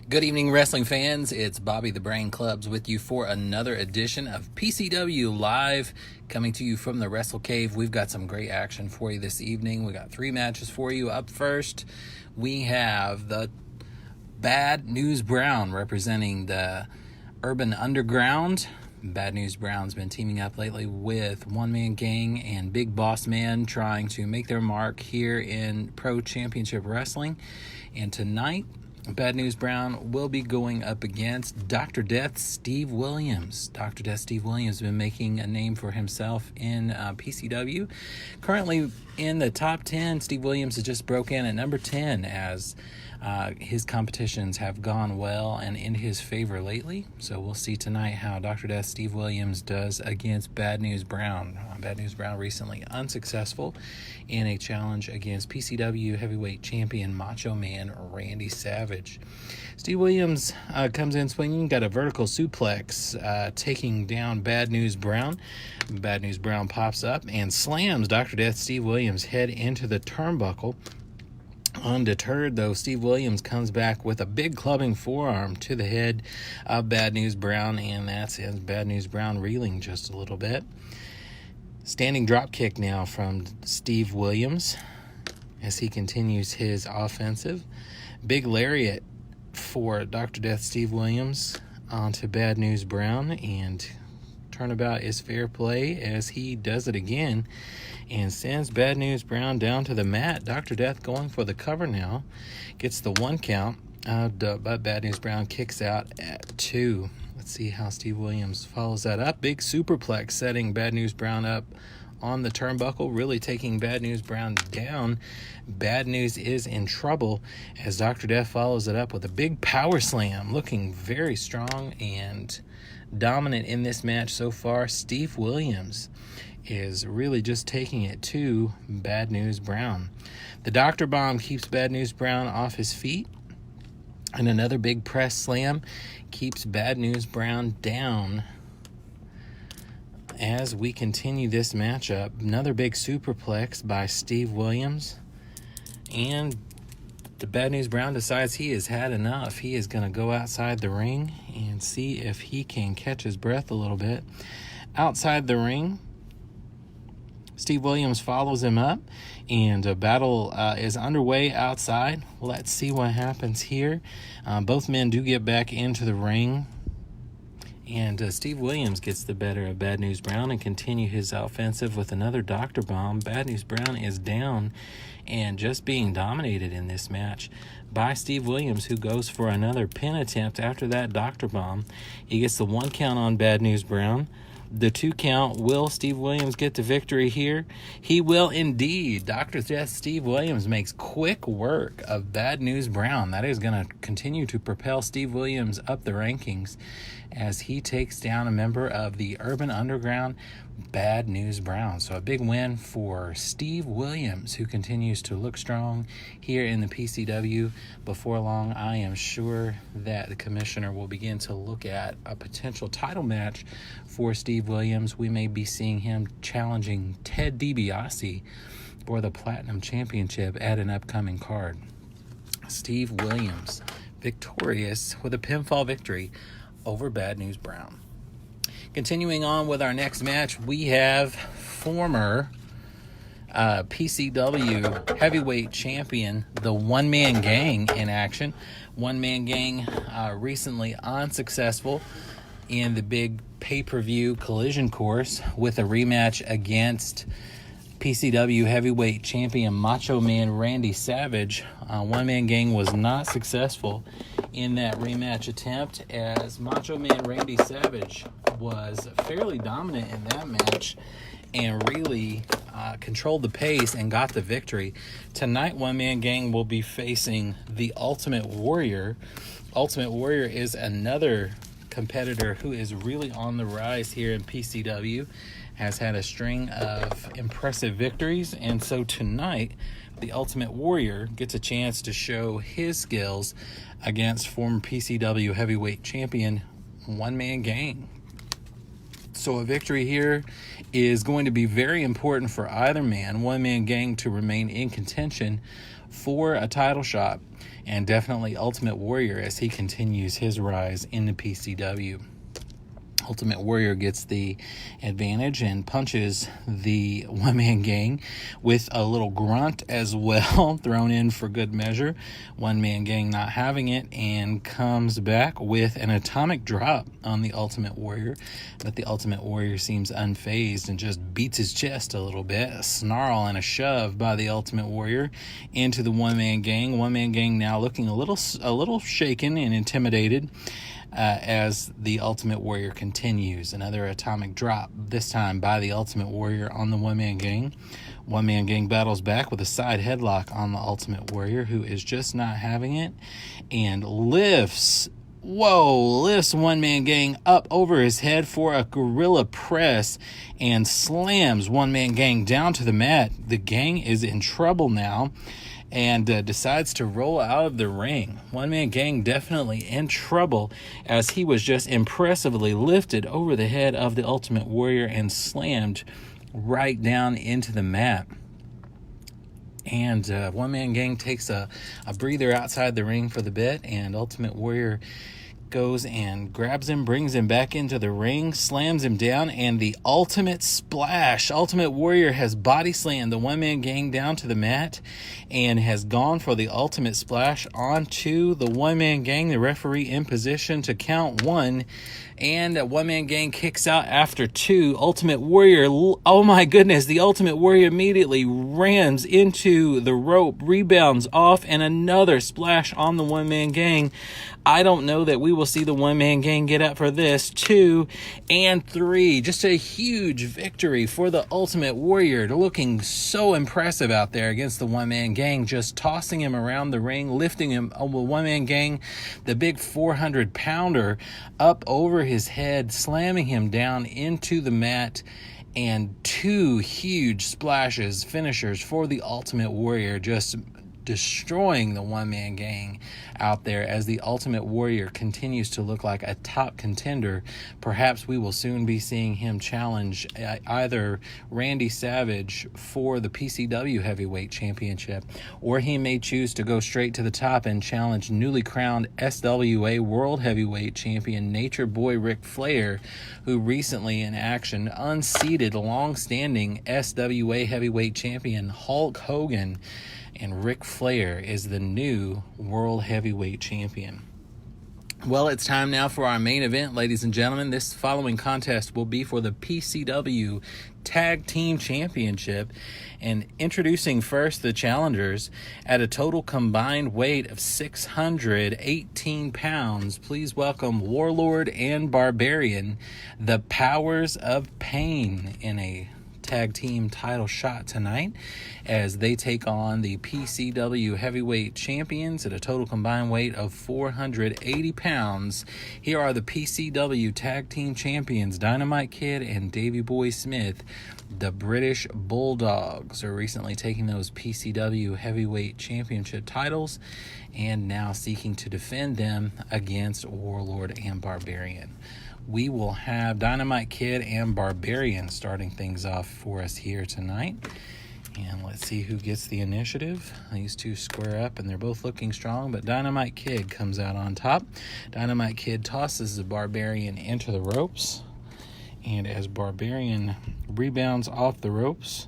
Good evening, wrestling fans. It's Bobby the Brain Clubs with you for another edition of PCW Live, coming to you from the Wrestle Cave. We've got some great action for you this evening. We got 3 matches for you. Up first, we have the Bad News Brown representing the Urban Underground. Bad News Brown's been teaming up lately with One Man Gang and Big Boss Man, trying to make their mark here in Pro Championship Wrestling. And tonight, Bad News Brown will be going up against Dr. Death Steve Williams. Dr. Death Steve Williams has been making a name for himself in PCW. Currently in the top 10, Steve Williams has just broke in at number 10 as his competitions have gone well and in his favor lately. So we'll see tonight how Dr. Death Steve Williams does against Bad News Brown. Bad News Brown recently unsuccessful in a challenge against PCW heavyweight champion Macho Man Randy Savage. Steve Williams comes in swinging, got a vertical suplex, taking down Bad News Brown. Bad News Brown pops up and slams Dr. Death Steve Williams head into the turnbuckle. Undeterred, though, Steve Williams comes back with a big clubbing forearm to the head of Bad News Brown, and that sends Bad News Brown reeling just a little bit. Standing drop kick now from Steve Williams as he continues his offensive. Big lariat for Dr. Death Steve Williams onto Bad News Brown, and turnabout is fair play as he does it again and sends Bad News Brown down to the mat. Dr. Death going for the cover now. Gets the 1 count, but Bad News Brown kicks out at 2. Let's see how Steve Williams follows that up. Big superplex setting Bad News Brown up on the turnbuckle, really taking Bad News Brown down. Bad News is in trouble as Dr. Death follows it up with a big power slam, looking very strong and dominant in this match so far. Steve Williams is really just taking it to Bad News Brown. The Dr. Bomb keeps Bad News Brown off his feet, and another big press slam keeps Bad News Brown down. As we continue this matchup, another big superplex by Steve Williams, and the Bad News Brown decides he has had enough. He is going to go outside the ring and see if he can catch his breath a little bit. Outside the ring, Steve Williams follows him up, and a battle is underway outside. Let's see what happens here. Both men do get back into the ring, and Steve Williams gets the better of Bad News Brown and continue his offensive with another Dr. Bomb. Bad News Brown is down and just being dominated in this match by Steve Williams, who goes for another pin attempt after that Dr. Bomb. He gets the 1 count on Bad News Brown. The 2 count. Will Steve Williams get the victory here? He will indeed. Dr. Death Steve Williams makes quick work of Bad News Brown. That is going to continue to propel Steve Williams up the rankings as he takes down a member of the Urban Underground, Bad News Brown. So a big win for Steve Williams, who continues to look strong here in the PCW. Before long, I am sure that the commissioner will begin to look at a potential title match for Steve Williams. We may be seeing him challenging Ted DiBiase for the Platinum Championship at an upcoming card. Steve Williams victorious with a pinfall victory over Bad News Brown. Continuing on with our next match, we have former PCW heavyweight champion, the One Man Gang, in action. One Man Gang recently unsuccessful in the big pay-per-view Collision course with a rematch against PCW heavyweight champion Macho Man Randy Savage. One Man Gang was not successful in that rematch attempt as Macho Man Randy Savage was fairly dominant in that match and really controlled the pace and got the victory. Tonight, One Man Gang will be facing the Ultimate Warrior. Ultimate Warrior is another competitor who is really on the rise here in PCW, has had a string of impressive victories, and so tonight the Ultimate Warrior gets a chance to show his skills against former PCW heavyweight champion One Man Gang. So a victory here is going to be very important for either man. One Man Gang to remain in contention for a title shot, and definitely Ultimate Warrior as he continues his rise in the PCW. Ultimate Warrior gets the advantage and punches the one-man gang with a little grunt as well, thrown in for good measure. One-man gang not having it and comes back with an atomic drop on the Ultimate Warrior. But the Ultimate Warrior seems unfazed and just beats his chest a little bit. A snarl and a shove by the Ultimate Warrior into the one-man gang. One-man gang now looking a little shaken and intimidated. As the Ultimate Warrior continues. Another atomic drop, this time by the Ultimate Warrior on the one-man gang. One-man gang battles back with a side headlock on the Ultimate Warrior, who is just not having it, and lifts one-man gang up over his head for a gorilla press and slams one-man gang down to the mat. The gang is in trouble now and decides to roll out of the ring. One-man gang definitely in trouble as he was just impressively lifted over the head of the Ultimate Warrior and slammed right down into the mat. And one-man gang takes a breather outside the ring for the bit, and Ultimate Warrior goes and grabs him, brings him back into the ring, slams him down, and the ultimate splash. Ultimate Warrior has body slammed the one-man gang down to the mat and has gone for the ultimate splash onto the one-man gang. The referee in position to count one, and one-man gang kicks out after two. Ultimate Warrior, oh my goodness, the Ultimate Warrior immediately rams into the rope, rebounds off, and another splash on the one-man gang. I don't know that we will see the one-man gang get up for this. 2 and 3. Just a huge victory for the Ultimate Warrior. Looking so impressive out there against the one-man gang. Just tossing him around the ring, lifting him, the one-man gang, the big 400-pounder, up over his head, slamming him down into the mat. And 2 huge splashes, finishers for the Ultimate Warrior, just destroying the one-man gang out there as the Ultimate Warrior continues to look like a top contender. Perhaps we will soon be seeing him challenge either Randy Savage for the PCW Heavyweight Championship, or he may choose to go straight to the top and challenge newly crowned SWA World Heavyweight Champion Nature Boy Ric Flair, who recently in action unseated long-standing SWA Heavyweight Champion Hulk Hogan. And Ric Flair is the new World Heavyweight Champion. Well, it's time now for our main event, ladies and gentlemen. This following contest will be for the PCW Tag Team Championship. And introducing first the challengers at a total combined weight of 618 pounds. Please welcome Warlord and Barbarian, the Powers of Pain, in a tag team title shot tonight as they take on the PCW heavyweight champions at a total combined weight of 480 pounds. Here are the PCW tag team champions, Dynamite Kid and Davey Boy Smith. The British Bulldogs are recently taking those PCW heavyweight championship titles and now seeking to defend them against Warlord and Barbarian. We will have Dynamite Kid and Barbarian starting things off for us here tonight. And let's see who gets the initiative. These two square up, and they're both looking strong, but Dynamite Kid comes out on top. Dynamite Kid tosses the Barbarian into the ropes. And as Barbarian rebounds off the ropes,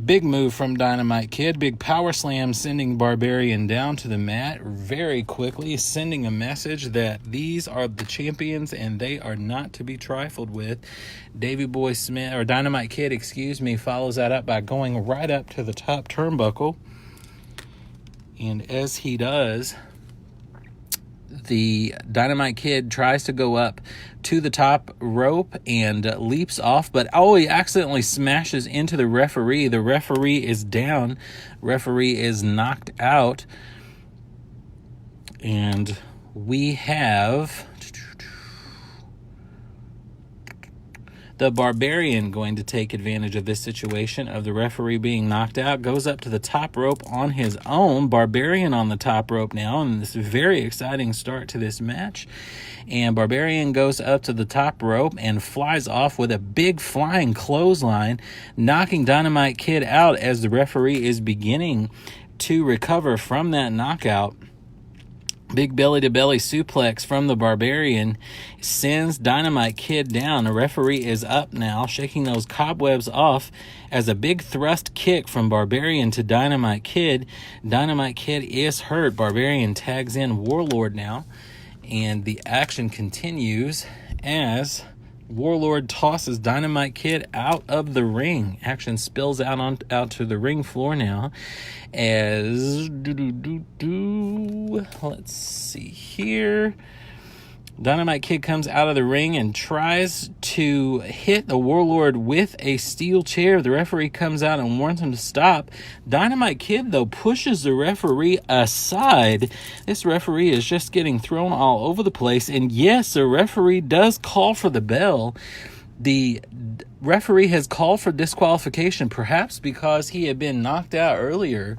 big move from Dynamite Kid. Big power slam sending Barbarian down to the mat very quickly, sending a message that these are the champions and they are not to be trifled with. Davey Boy Smith, or Dynamite Kid, follows that up by going right up to the top turnbuckle. And as he does, the Dynamite Kid tries to go up to the top rope and leaps off, but he accidentally smashes into the referee. The referee is down. Referee is knocked out. And we have the Barbarian going to take advantage of this situation of the referee being knocked out, goes up to the top rope on his own. Barbarian on the top rope now, and this very exciting start to this match. And Barbarian goes up to the top rope and flies off with a big flying clothesline, knocking Dynamite Kid out as the referee is beginning to recover from that knockout. Big belly-to-belly suplex from the Barbarian sends Dynamite Kid down. The referee is up now, shaking those cobwebs off as a big thrust kick from Barbarian to Dynamite Kid. Dynamite Kid is hurt. Barbarian tags in Warlord now, and the action continues as Warlord tosses Dynamite Kid out of the ring. Action spills out to the ring floor now as let's see here. Dynamite Kid comes out of the ring and tries to hit the Warlord with a steel chair. The referee comes out and warns him to stop. Dynamite Kid, though, pushes the referee aside. This referee is just getting thrown all over the place. And yes, the referee does call for the bell. The referee has called for disqualification, perhaps because he had been knocked out earlier,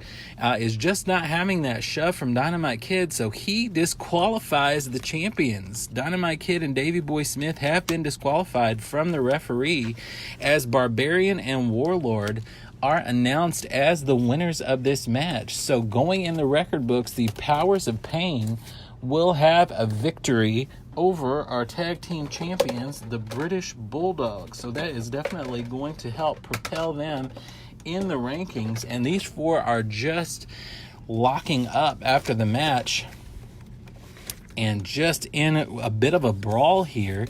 is just not having that shove from Dynamite Kid, so he disqualifies the champions. Dynamite Kid and Davey Boy Smith have been disqualified from the referee as Barbarian and Warlord are announced as the winners of this match. So going in the record books, the Powers of Pain will have a victory over our tag team champions, the British Bulldogs. So that is definitely going to help propel them in the rankings. And these four are just locking up after the match and just in a bit of a brawl here.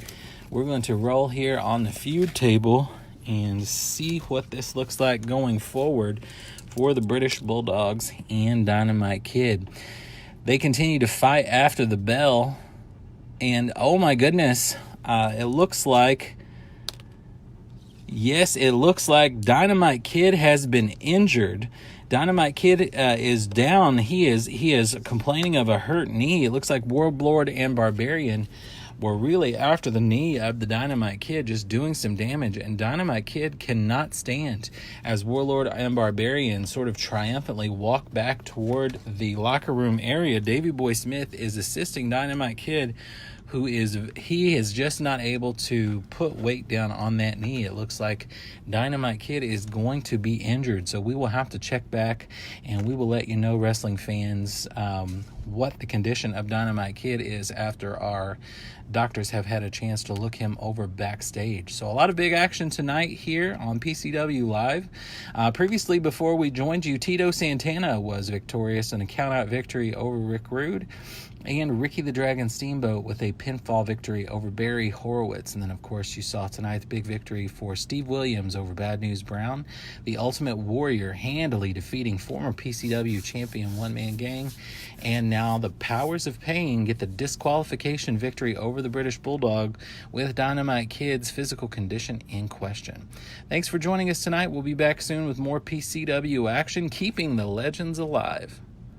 We're going to roll here on the feud table and see what this looks like going forward for the British Bulldogs and Dynamite Kid. They continue to fight after the bell. And, oh my goodness, it looks like Dynamite Kid has been injured. Dynamite Kid is down. He is complaining of a hurt knee. It looks like Warlord and Barbarian were really after the knee of the Dynamite Kid, just doing some damage. And Dynamite Kid cannot stand as Warlord and Barbarian sort of triumphantly walk back toward the locker room area. Davey Boy Smith is assisting Dynamite Kid, he is just not able to put weight down on that knee. It looks like Dynamite Kid is going to be injured, so we will have to check back, and we will let you know, wrestling fans, what the condition of Dynamite Kid is after our doctors have had a chance to look him over backstage. So a lot of big action tonight here on PCW Live. Previously, before we joined you, Tito Santana was victorious in a count-out victory over Rick Rude, and Ricky the Dragon Steamboat with a pinfall victory over Barry Horowitz. And then, of course, you saw tonight the big victory for Steve Williams over Bad News Brown. The Ultimate Warrior handily defeating former PCW champion One Man Gang. And now the Powers of Pain get the disqualification victory over the British Bulldog with Dynamite Kid's physical condition in question. Thanks for joining us tonight. We'll be back soon with more PCW action, keeping the legends alive.